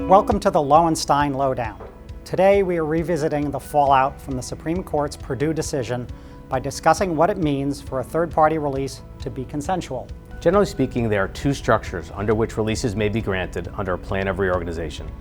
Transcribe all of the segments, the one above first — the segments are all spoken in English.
Welcome to the Lowenstein Lowdown. Today we are revisiting the fallout from the Supreme Court's Perdue decision by discussing what it means for a third-party release to be consensual. Generally speaking, there are two structures under which releases may be granted under a plan of reorganization.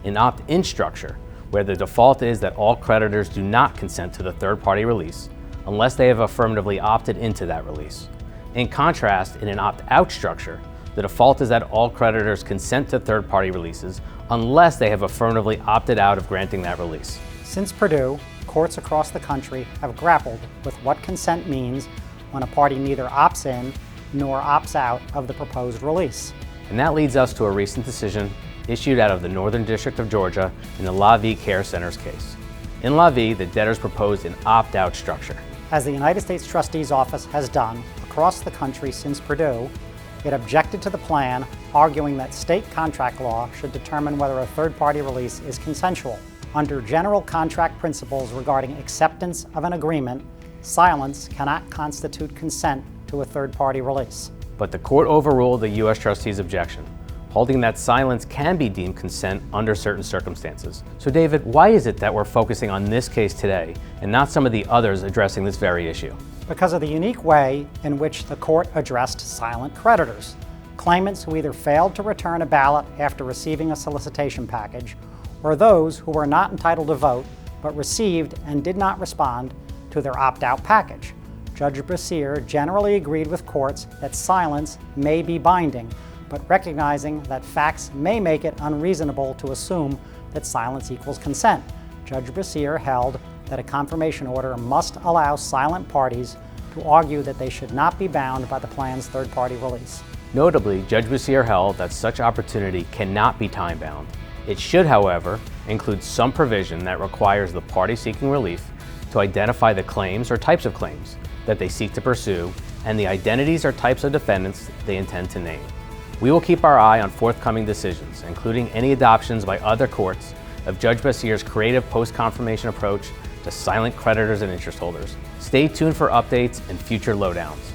An opt-in structure, where the default is that all creditors do not consent to the third-party release unless they have affirmatively opted into that release. In contrast, in an opt-out structure, the default is that all creditors consent to third-party releases unless they have affirmatively opted out of granting that release. Since Perdue, courts across the country have grappled with what consent means when a party neither opts in nor opts out of the proposed release. And that leads us to a recent decision issued out of the Northern District of Georgia in the La Vie Care Centers case. In La Vie, the debtors proposed an opt-out structure. As the United States Trustee's Office has done across the country since Perdue, it objected to the plan, arguing that state contract law should determine whether a third-party release is consensual. Under general contract principles regarding acceptance of an agreement, silence cannot constitute consent to a third-party release. But the court overruled the U.S. trustee's objection, holding that silence can be deemed consent under certain circumstances. So David, why is it that we're focusing on this case today and not some of the others addressing this very issue? Because of the unique way in which the court addressed silent creditors, claimants who either failed to return a ballot after receiving a solicitation package, or those who were not entitled to vote but received and did not respond to their opt-out package. Judge Brassier generally agreed with courts that silence may be binding, but recognizing that facts may make it unreasonable to assume that silence equals consent. Judge Brassier held that a confirmation order must allow silent parties to argue that they should not be bound by the plan's third-party release. Notably, Judge Brassier held that such opportunity cannot be time-bound. It should, however, include some provision that requires the party seeking relief to identify the claims or types of claims that they seek to pursue and the identities or types of defendants they intend to name. We will keep our eye on forthcoming decisions, including any adoptions by other courts of Judge Brassier's creative post-confirmation approach to silent creditors and interest holders. Stay tuned for updates and future lowdowns.